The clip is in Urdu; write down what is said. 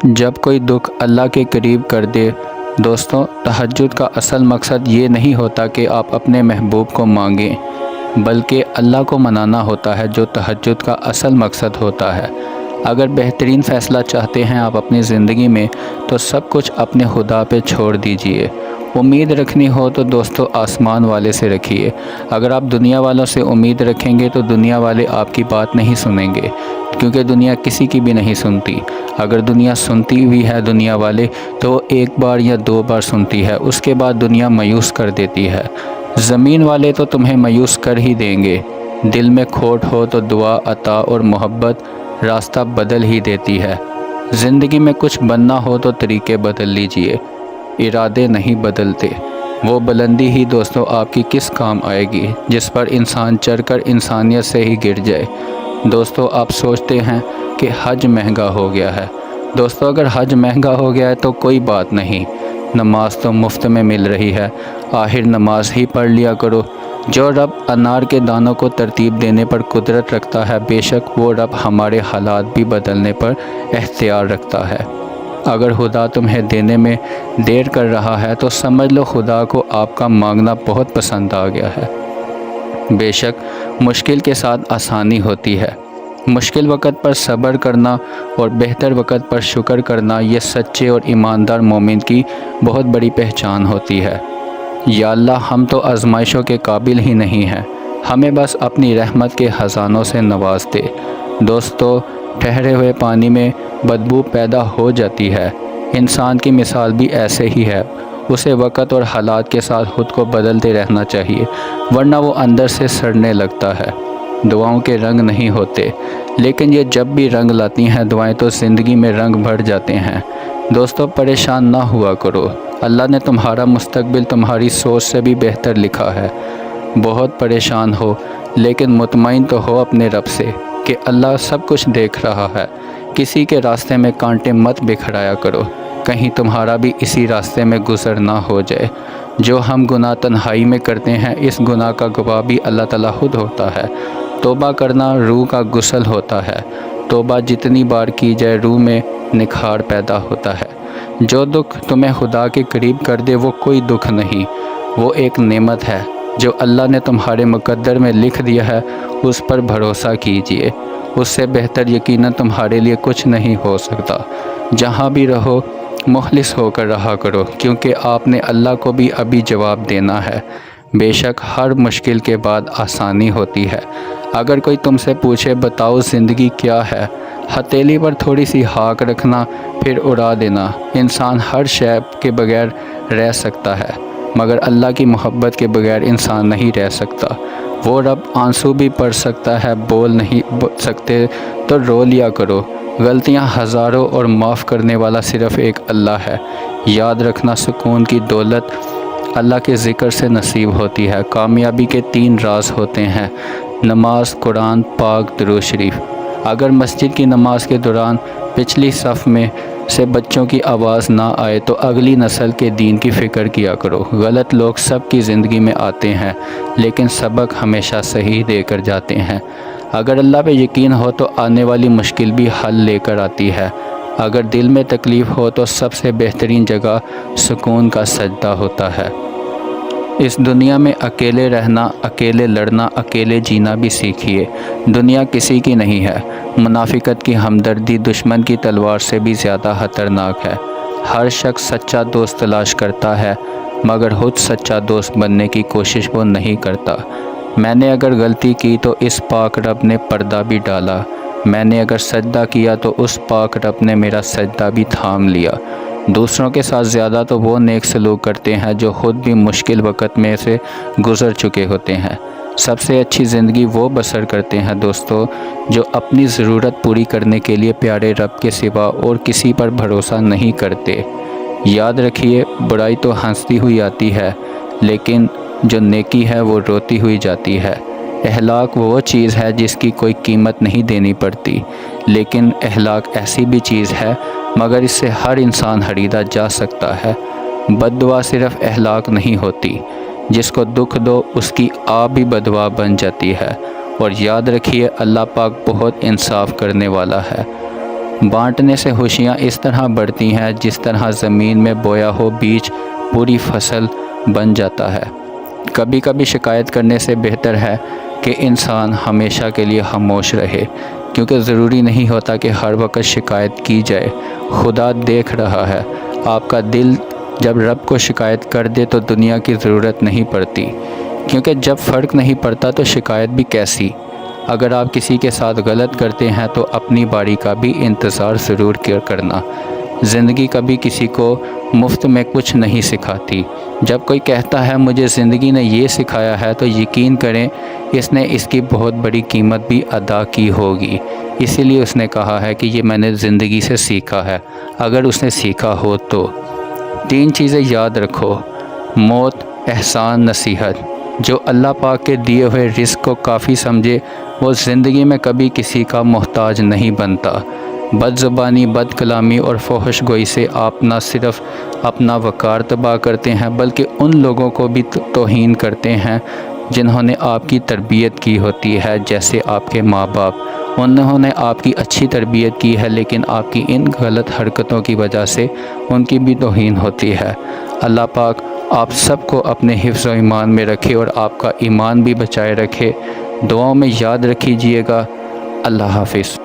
جب کوئی دکھ اللہ کے قریب کر دے دوستوں، تہجد کا اصل مقصد یہ نہیں ہوتا کہ آپ اپنے محبوب کو مانگیں، بلکہ اللہ کو منانا ہوتا ہے، جو تہجد کا اصل مقصد ہوتا ہے۔ اگر بہترین فیصلہ چاہتے ہیں آپ اپنی زندگی میں، تو سب کچھ اپنے خدا پہ چھوڑ دیجئے۔ امید رکھنی ہو تو دوستو آسمان والے سے رکھیے۔ اگر آپ دنیا والوں سے امید رکھیں گے تو دنیا والے آپ کی بات نہیں سنیں گے، کیونکہ دنیا کسی کی بھی نہیں سنتی۔ اگر دنیا سنتی بھی ہے دنیا والے، تو وہ ایک بار یا دو بار سنتی ہے، اس کے بعد دنیا مایوس کر دیتی ہے۔ زمین والے تو تمہیں مایوس کر ہی دیں گے۔ دل میں کھوٹ ہو تو دعا، عطا اور محبت راستہ بدل ہی دیتی ہے۔ زندگی میں کچھ بننا ہو تو طریقے بدل لیجئے، ارادے نہیں بدلتے۔ وہ بلندی ہی دوستو آپ کی کس کام آئے گی جس پر انسان چڑھ کر انسانیت سے ہی گر جائے۔ دوستو آپ سوچتے ہیں کہ حج مہنگا ہو گیا ہے۔ دوستو اگر حج مہنگا ہو گیا ہے تو کوئی بات نہیں، نماز تو مفت میں مل رہی ہے، آخر نماز ہی پڑھ لیا کرو۔ جو رب انار کے دانوں کو ترتیب دینے پر قدرت رکھتا ہے، بے شک وہ رب ہمارے حالات بھی بدلنے پر اختیار رکھتا ہے۔ اگر خدا تمہیں دینے میں دیر کر رہا ہے تو سمجھ لو خدا کو آپ کا مانگنا بہت پسند آ گیا ہے۔ بے شک مشکل کے ساتھ آسانی ہوتی ہے۔ مشکل وقت پر صبر کرنا اور بہتر وقت پر شکر کرنا، یہ سچے اور ایماندار مومن کی بہت بڑی پہچان ہوتی ہے۔ یا اللہ ہم تو آزمائشوں کے قابل ہی نہیں ہیں، ہمیں بس اپنی رحمت کے خزانوں سے نواز دے۔ دوستو ٹھہرے ہوئے پانی میں بدبو پیدا ہو جاتی ہے۔ انسان کی مثال بھی ایسے ہی ہے، اسے وقت اور حالات کے ساتھ خود کو بدلتے رہنا چاہیے، ورنہ وہ اندر سے سڑنے لگتا ہے۔ دعاؤں کے رنگ نہیں ہوتے، لیکن یہ جب بھی رنگ لاتی ہیں دعائیں تو زندگی میں رنگ بھر جاتے ہیں۔ دوستو پریشان نہ ہوا کرو، اللہ نے تمہارا مستقبل تمہاری سوچ سے بھی بہتر لکھا ہے۔ بہت پریشان ہو لیکن مطمئن تو ہو اپنے رب سے کہ اللہ سب کچھ دیکھ رہا ہے۔ کسی کے راستے میں کانٹے مت بکھرایا کرو، کہیں تمہارا بھی اسی راستے میں گزر نہ ہو جائے۔ جو ہم گناہ تنہائی میں کرتے ہیں، اس گناہ کا گواہ بھی اللہ تعالیٰ خود ہوتا ہے۔ توبہ کرنا روح کا غسل ہوتا ہے، توبہ جتنی بار کی جائے روح میں نکھار پیدا ہوتا ہے۔ جو دکھ تمہیں خدا کے قریب کر دے وہ کوئی دکھ نہیں، وہ ایک نعمت ہے جو اللہ نے تمہارے مقدر میں لکھ دیا ہے، اس پر بھروسہ کیجئے۔ اس سے بہتر یقیناً تمہارے لیے کچھ نہیں ہو سکتا۔ جہاں بھی رہو مخلص ہو کر رہا کرو، کیونکہ آپ نے اللہ کو بھی ابھی جواب دینا ہے۔ بے شک ہر مشکل کے بعد آسانی ہوتی ہے۔ اگر کوئی تم سے پوچھے بتاؤ زندگی کیا ہے، ہتھیلی پر تھوڑی سی ہاک رکھنا پھر اڑا دینا۔ انسان ہر شے کے بغیر رہ سکتا ہے، مگر اللہ کی محبت کے بغیر انسان نہیں رہ سکتا۔ وہ رب آنسو بھی پڑھ سکتا ہے، بول نہیں سکتے تو رو لیا کرو۔ غلطیاں ہزاروں اور معاف کرنے والا صرف ایک اللہ ہے۔ یاد رکھنا سکون کی دولت اللہ کے ذکر سے نصیب ہوتی ہے۔ کامیابی کے 3 راز ہوتے ہیں: نماز، قرآن پاک، درود شریف۔ اگر مسجد کی نماز کے دوران پچھلی صف میں سے بچوں کی آواز نہ آئے تو اگلی نسل کے دین کی فکر کیا کرو۔ غلط لوگ سب کی زندگی میں آتے ہیں، لیکن سبق ہمیشہ صحیح دے کر جاتے ہیں۔ اگر اللہ پہ یقین ہو تو آنے والی مشکل بھی حل لے کر آتی ہے۔ اگر دل میں تکلیف ہو تو سب سے بہترین جگہ سکون کا سجدہ ہوتا ہے۔ اس دنیا میں اکیلے رہنا، اکیلے لڑنا، اکیلے جینا بھی سیکھیے۔ دنیا کسی کی نہیں ہے۔ منافقت کی ہمدردی دشمن کی تلوار سے بھی زیادہ خطرناک ہے۔ ہر شخص سچا دوست تلاش کرتا ہے، مگر خود سچا دوست بننے کی کوشش وہ نہیں کرتا۔ میں نے اگر غلطی کی تو اس پاک رب نے پردہ بھی ڈالا، میں نے اگر سجدہ کیا تو اس پاک رب نے میرا سجدہ بھی تھام لیا۔ دوسروں کے ساتھ زیادہ تو وہ نیک سلوک کرتے ہیں جو خود بھی مشکل وقت میں سے گزر چکے ہوتے ہیں۔ سب سے اچھی زندگی وہ بسر کرتے ہیں دوستو جو اپنی ضرورت پوری کرنے کے لیے پیارے رب کے سوا اور کسی پر بھروسہ نہیں کرتے۔ یاد رکھیے برائی تو ہنستی ہوئی آتی ہے، لیکن جو نیکی ہے وہ روتی ہوئی جاتی ہے۔ اخلاق وہ چیز ہے جس کی کوئی قیمت نہیں دینی پڑتی، لیکن اخلاق ایسی بھی چیز ہے مگر اس سے ہر انسان خریدا جا سکتا ہے۔ بد دعا صرف اخلاق نہیں ہوتی، جس کو دکھ دو اس کی آپ بھی بد دعا بن جاتی ہے۔ اور یاد رکھیے اللہ پاک بہت انصاف کرنے والا ہے۔ بانٹنے سے خوشیاں اس طرح بڑھتی ہیں جس طرح زمین میں بویا ہو بیج پوری فصل بن جاتا ہے۔ کبھی کبھی شکایت کرنے سے بہتر ہے کہ انسان ہمیشہ کے لیے خاموش رہے، کیونکہ ضروری نہیں ہوتا کہ ہر وقت شکایت کی جائے۔ خدا دیکھ رہا ہے۔ آپ کا دل جب رب کو شکایت کر دے تو دنیا کی ضرورت نہیں پڑتی، کیونکہ جب فرق نہیں پڑتا تو شکایت بھی کیسی۔ اگر آپ کسی کے ساتھ غلط کرتے ہیں تو اپنی باری کا بھی انتظار ضرور کرنا۔ زندگی کبھی کسی کو مفت میں کچھ نہیں سکھاتی۔ جب کوئی کہتا ہے مجھے زندگی نے یہ سکھایا ہے تو یقین کریں اس نے اس کی بہت بڑی قیمت بھی ادا کی ہوگی، اسی لیے اس نے کہا ہے کہ یہ میں نے زندگی سے سیکھا ہے، اگر اس نے سیکھا ہو تو۔ 3 چیزیں یاد رکھو: موت، احسان، نصیحت۔ جو اللہ پاک کے دیے ہوئے رزق کو کافی سمجھے وہ زندگی میں کبھی کسی کا محتاج نہیں بنتا۔ بد زبانی، بد کلامی اور فحش گوئی سے آپ نہ صرف اپنا وقار تباہ کرتے ہیں بلکہ ان لوگوں کو بھی توہین کرتے ہیں جنہوں نے آپ کی تربیت کی ہوتی ہے، جیسے آپ کے ماں باپ۔ انہوں نے آپ کی اچھی تربیت کی ہے لیکن آپ کی ان غلط حرکتوں کی وجہ سے ان کی بھی توہین ہوتی ہے۔ اللہ پاک آپ سب کو اپنے حفظ و ایمان میں رکھے اور آپ کا ایمان بھی بچائے رکھے۔ دعاؤں میں یاد رکھیجیے گا۔ اللہ حافظ۔